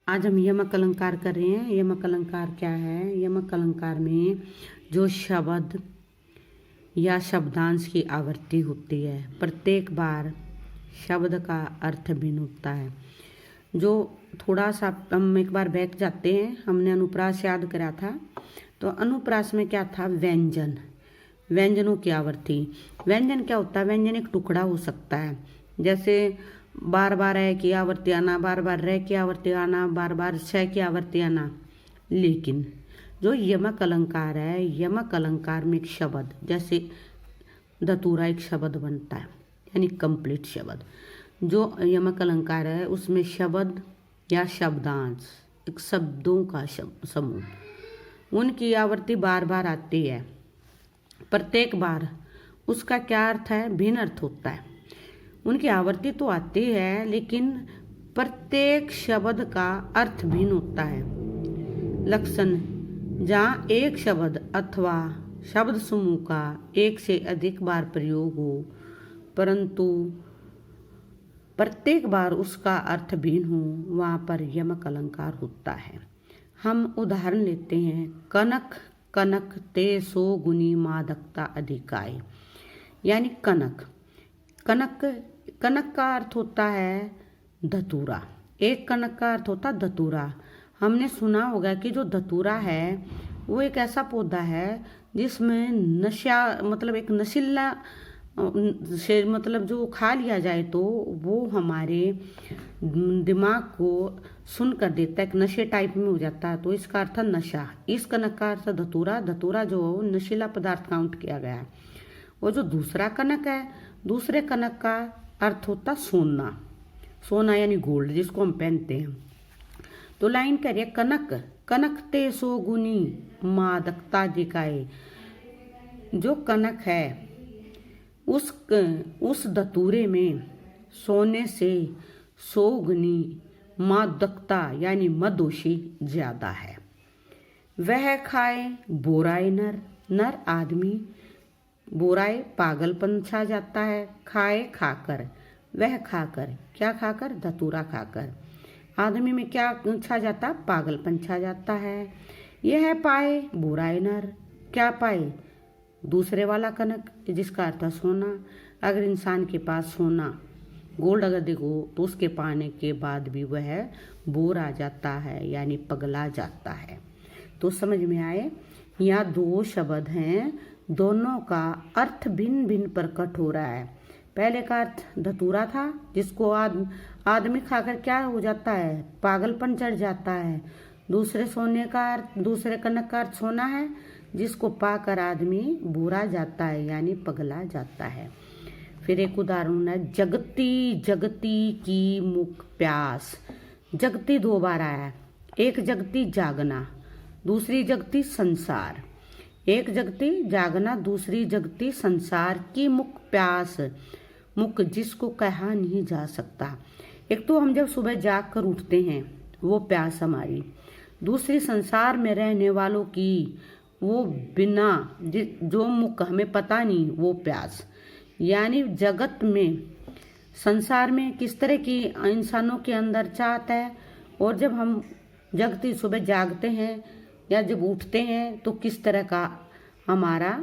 आज हम यमक अलंकार कर रहे हैं। यमक अलंकार क्या है? यमक अलंकार में जो शब्द या शब्दांश की आवृत्ति होती है, प्रत्येक बार शब्द का अर्थ भिन्न होता है। जो थोड़ा सा हम एक बार बैठ जाते हैं, हमने अनुप्रास याद करा था। तो अनुप्रास में क्या था? व्यंजन, व्यंजनों की आवृत्ति। व्यंजन क्या होता है? व्यंजन एक टुकड़ा हो सकता है, जैसे बार बार है की आवृत्ति आना, बार बार रह की आवृत्ति आना, बार बार छ की आवृत्ति आना। लेकिन जो यमक अलंकार है, यमक अलंकार में एक शब्द, जैसे धतूरा एक शब्द बनता है, यानी कंप्लीट शब्द। जो यमक अलंकार है उसमें शब्द या शब्दांश, एक शब्दों का समूह, उनकी आवृत्ति बार बार आती है। प्रत्येक बार उसका क्या अर्थ है? भिन्न अर्थ होता है। उनकी आवृत्ति तो आती है, लेकिन प्रत्येक शब्द का अर्थ भिन्न होता है। लक्षण: जहाँ एक शब्द अथवा शब्द समूह का एक से अधिक बार प्रयोग हो, परंतु प्रत्येक बार उसका अर्थ भिन्न हो, वहाँ पर यमक अलंकार होता है। हम उदाहरण लेते हैं। कनक कनक ते सो गुनी मादकता अधिकाय, यानी कनक। कनक कनक का अर्थ होता है धतूरा। एक कनक का अर्थ होता है धतूरा। हमने सुना होगा कि जो धतूरा है वो एक ऐसा पौधा है जिसमें नशा, मतलब एक नशीला से, मतलब जो खा लिया जाए तो वो हमारे दिमाग को सुन कर देता है, एक नशे टाइप में हो जाता है। तो इसका अर्थ है नशा। इस कनक का अर्थ धतूरा। धतूरा जो नशीला पदार्थ काउंट किया गया है। और जो दूसरा कनक है, दूसरे कनक का अर्थ होता सोना। सोना यानी गोल्ड, जिसको हम पहनते हैं। तो लाइन करिए, कनक कनक ते सो गुनी मादकता दिखाए। जो कनक है उस धतूरे में सोने से 100 गुनी मादकता यानी मदोशी ज्यादा है। वह खाए बोराए नर, नर आदमी, बोराए पागलपन छा जाता है, खाए खाकर, वह खाकर, क्या खाकर? धतूरा खाकर। आदमी में क्या छा जाता? पागलपन छा जाता है। यह पाए बोराए नर, क्या पाए? दूसरे वाला कनक, जिसका अर्थ है सोना। अगर इंसान के पास सोना, गोल्ड अगर देखो तो उसके पाने के बाद भी वह बोर आ जाता है, यानी पगला जाता है। तो समझ में आए? यहाँ दो शब्द हैं, दोनों का अर्थ भिन्न भिन्न प्रकट हो रहा है। पहले का अर्थ धतूरा था, जिसको आदमी खाकर क्या हो जाता है? पागलपन चढ़ जाता है। दूसरे सोने का अर्थ, दूसरे कनक का अर्थ सोना है, जिसको पाकर आदमी बुरा जाता है, यानी पगला जाता है। फिर एक उदाहरण है, जगती जगती की मुख प्यास। जगती 2 बार आया है। एक जगती जागना, दूसरी जगती संसार। एक जगती जागना, दूसरी जगती संसार की मुख प्यास। मुख जिसको कहा नहीं जा सकता। एक तो हम जब सुबह जाग कर उठते हैं वो प्यास हमारी, दूसरी संसार में रहने वालों की वो बिना जो मुख हमें पता नहीं वो प्यास। यानी जगत में, संसार में किस तरह की इंसानों के अंदर चाहत है, और जब हम जगती सुबह जागते हैं या जब उठते हैं तो किस तरह का हमारा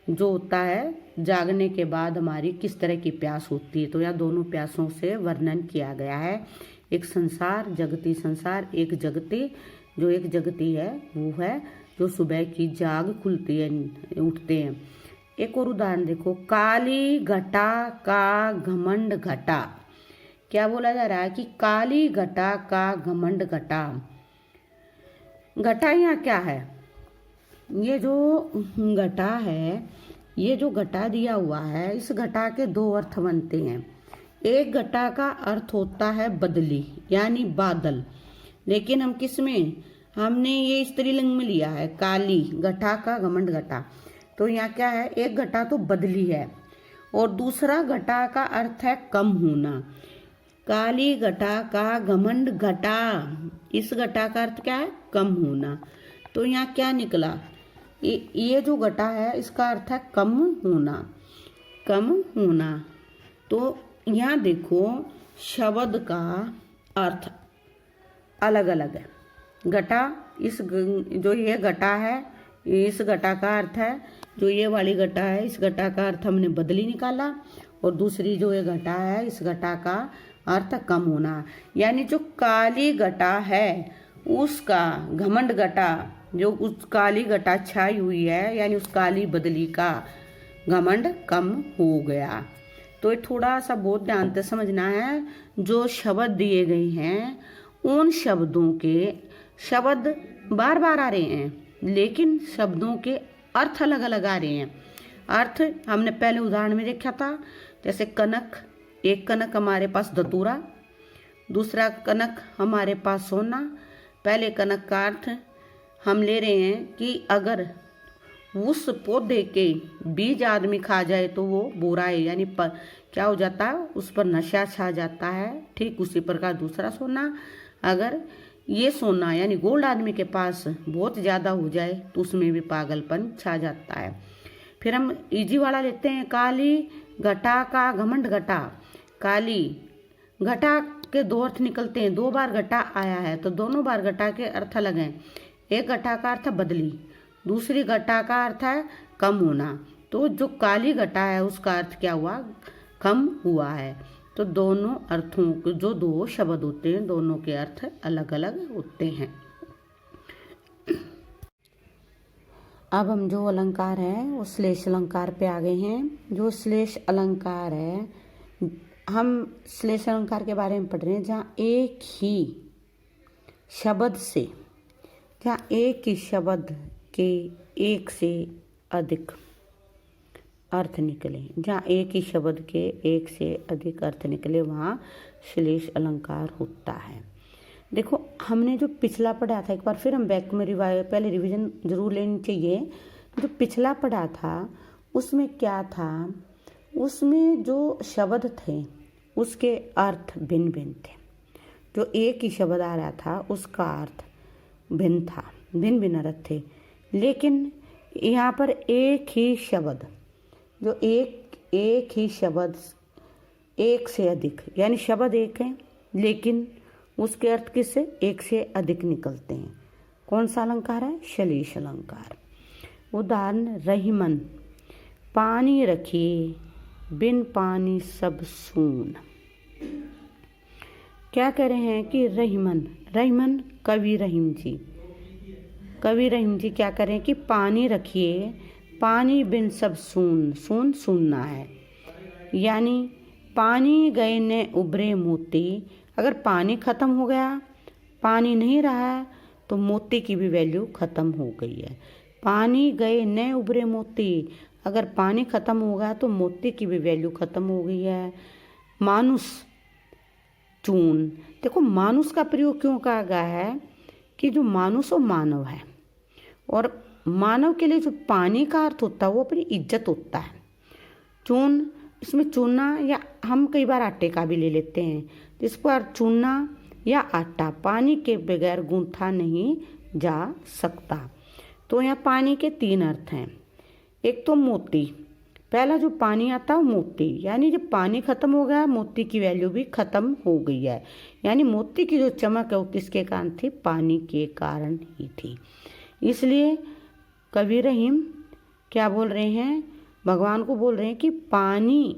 जो होता है, जागने के बाद हमारी किस तरह की प्यास होती है। तो यह दोनों प्यासों से वर्णन किया गया है। एक संसार, जगती संसार। एक जगती, जो एक जगती है वो है जो सुबह की जाग खुलती है, उठते हैं। एक और उदाहरण देखो, काली घटा का घमंड घटा। क्या बोला जा रहा है कि काली घटा का घमंड घटा। घटा यहाँ क्या है? ये जो घटा है, ये जो घटा दिया हुआ है, इस घटा के 2 अर्थ बनते हैं। एक घटा का अर्थ होता है बदली, यानी बादल। लेकिन हम किस में, हमने ये स्त्रीलिंग में लिया है, काली घटा का घमंड घटा। तो यहाँ क्या है? एक घटा तो बदली है, और दूसरा घटा का अर्थ है कम होना। काली घटा का घमंड घटा, इस घटा का अर्थ क्या है? कम होना। तो यहाँ क्या निकला? ये जो घटा है इसका अर्थ है कम होना, कम होना। तो यहाँ देखो शब्द का अर्थ अलग अलग है। घटा, जो ये घटा है, इस घटा का अर्थ है, जो ये वाली घटा है इस घटा का अर्थ हमने बदली निकाला, और दूसरी जो ये घटा है इस घटा का अर्थ कम होना। यानी जो काली घटा है उसका घमंड घटा, जो उस काली घटा छाई हुई है यानी उस काली बदली का घमंड कम हो गया। तो ये थोड़ा सा बहुत ध्यान से समझना है। जो शब्द दिए गए हैं उन शब्दों के शब्द बार बार आ रहे हैं, लेकिन शब्दों के अर्थ अलग अलग आ रहे हैं। अर्थ हमने पहले उदाहरण में देखा था, जैसे कनक, एक कनक हमारे पास धतूरा, दूसरा कनक हमारे पास सोना। पहले कनक का अर्थ हम ले रहे हैं कि अगर उस पौधे के बीज आदमी खा जाए तो वो बुरा है, यानी क्या हो जाता है, उस पर नशा छा जाता है। ठीक उसी प्रकार दूसरा सोना, अगर ये सोना यानी गोल्ड आदमी के पास बहुत ज़्यादा हो जाए तो उसमें भी पागलपन छा जाता है। फिर हम इजी वाला लेते हैं, काली घटा का घमंड घटा। काली घटा के दो अर्थ निकलते हैं, दो बार घटा आया है तो दोनों बार घटा के अर्थ अलग हैं। एक घटा का अर्थ बदली, दूसरी घटा का अर्थ है कम होना। तो जो काली घटा है उसका अर्थ क्या हुआ, कम हुआ है। तो दोनों अर्थों के जो दो शब्द होते हैं दोनों के अर्थ अलग अलग होते हैं। अब हम जो अलंकार है वो श्लेष अलंकार पे आ गए हैं। जो श्लेष अलंकार है, हम श्लेष अलंकार के बारे में पढ़ रहे हैं जहाँ एक ही शब्द के एक से अधिक अर्थ निकले, जहाँ एक ही शब्द के एक से अधिक अर्थ निकले वहाँ श्लेष अलंकार होता है। देखो हमने जो पिछला पढ़ा था, एक बार फिर हम बैक में पहले रिवीजन जरूर लेनी चाहिए। जो पिछला पढ़ा था उसमें क्या था, उसमें जो शब्द थे उसके अर्थ भिन्न भिन्न थे। जो एक ही शब्द आ रहा था उसका अर्थ भिन्न था, भिन्न भिन्न अर्थ थे। लेकिन यहाँ पर एक ही शब्द, जो एक ही शब्द एक से अधिक, यानी शब्द एक है लेकिन उसके अर्थ किससे एक से अधिक निकलते हैं। कौन सा अलंकार है, श्लेष अलंकार। उदाहरण, रहीमन, पानी रखिए बिन पानी सब सून। क्या कह रहे हैं कि रहीमन कवि रहीम जी क्या कह रहे हैं कि पानी रखिए, पानी बिन सब सून सुनना है। यानी पानी गए ने उभरे मोती, अगर पानी खत्म हो गया, पानी नहीं रहा तो मोती की भी वैल्यू खत्म हो गई है। पानी गए न उभरे मोती, अगर पानी खत्म हो गया तो मोती की भी वैल्यू खत्म हो गई है। मानुष चून, देखो मानुष का प्रयोग क्यों कहा गया है कि जो मानुष वो मानव है, और मानव के लिए जो पानी का अर्थ होता है वो अपनी इज्जत होता है। चून, इसमें चूना या हम कई बार आटे का भी ले लेते हैं, जिसको अर्थ चूना या आटा, पानी के बगैर गूंथा नहीं जा सकता। तो यहाँ पानी के तीन अर्थ हैं। एक तो मोती, पहला जो पानी आता है मोती, यानी जब पानी खत्म हो गया मोती की वैल्यू भी खत्म हो गई है। यानी मोती की जो चमक है वो किसके कारण थी, पानी के कारण ही थी। इसलिए कवि रहीम क्या बोल रहे हैं, भगवान को बोल रहे हैं कि पानी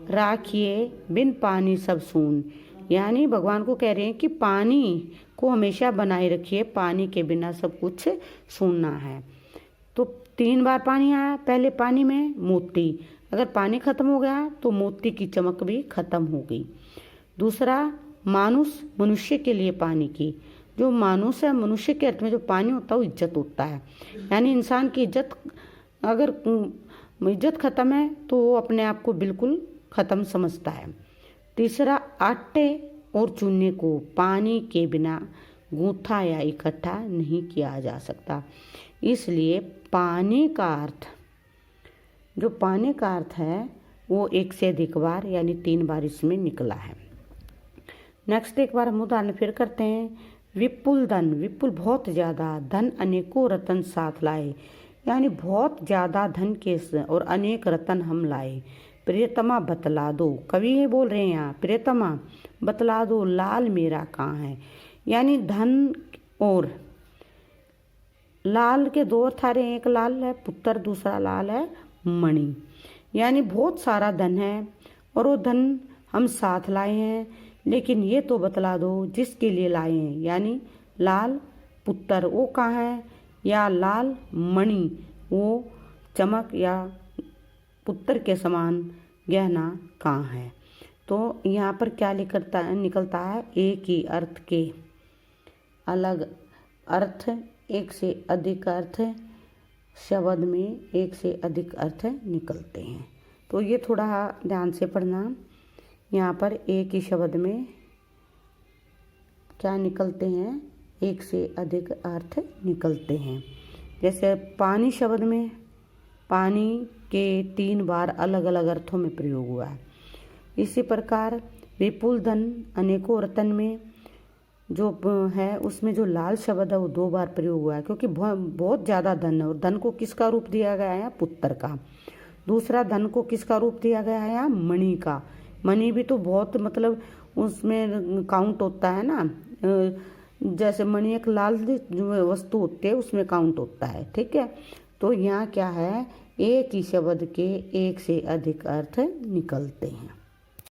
राखिए बिन पानी सब सून। यानी भगवान को कह रहे हैं कि पानी को हमेशा बनाए रखिए, पानी के बिना सब कुछ सूना है। तो तीन बार पानी आया, पहले पानी में मोती, अगर पानी खत्म हो गया तो मोती की चमक भी खत्म हो गई। दूसरा मानुष, मनुष्य के लिए पानी की, जो मानुष है मनुष्य के अर्थ में जो पानी होता है वो इज्जत होता है। यानी इंसान की इज्जत, अगर इज्जत खत्म है तो वो अपने आप को बिल्कुल खत्म समझता है। तीसरा, आटे और चूने को पानी के बिना गूंथा या इकट्ठा नहीं किया जा सकता। इसलिए पानी का अर्थ, जो पानी का अर्थ है वो एक से अधिक बार यानी तीन बार इसमें निकला है। नेक्स्ट एक बार हम उदाहरण फिर करते हैं। विपुल धन, विपुल बहुत ज़्यादा, धन अनेकों रतन साथ लाए, यानी बहुत ज़्यादा धन के और अनेक रतन हम लाए। प्रियतमा बतला दो, कवि बोल रहे हैं यहाँ, प्रियतमा बतला दो लाल मेरा कहाँ है। यानी धन और लाल के दो अर्थ आ रहे हैं, एक लाल है पुत्र, दूसरा लाल है मणि। यानी बहुत सारा धन है और वो धन हम साथ लाए हैं, लेकिन ये तो बतला दो जिसके लिए लाए हैं। यानी लाल पुत्र वो कहाँ है, या लाल मणि वो चमक या पुत्र के समान गहना कहाँ है। तो यहाँ पर क्या निकलता है, एक ही अर्थ के अलग अर्थ, एक से अधिक अर्थ शब्द में एक से अधिक अर्थ निकलते हैं। तो ये थोड़ा ध्यान से पढ़ना। यहाँ पर एक ही शब्द में क्या निकलते हैं, एक से अधिक अर्थ निकलते हैं। जैसे पानी शब्द में पानी के 3 बार अलग अलग अर्थों में प्रयोग हुआ है। इसी प्रकार विपुल धन अनेकों रतन में जो है उसमें जो लाल शब्द है वो 2 बार प्रयोग हुआ है, क्योंकि बहुत ज़्यादा धन है और धन को किसका रूप दिया गया है, पुत्र का। दूसरा धन को किसका रूप दिया गया है, मणि का। मणि भी तो बहुत मतलब उसमें काउंट होता है ना, जैसे मणि एक लाल वस्तु होती है उसमें काउंट होता है, ठीक है। तो यहाँ क्या है, एक ही शब्द के एक से अधिक अर्थ निकलते हैं।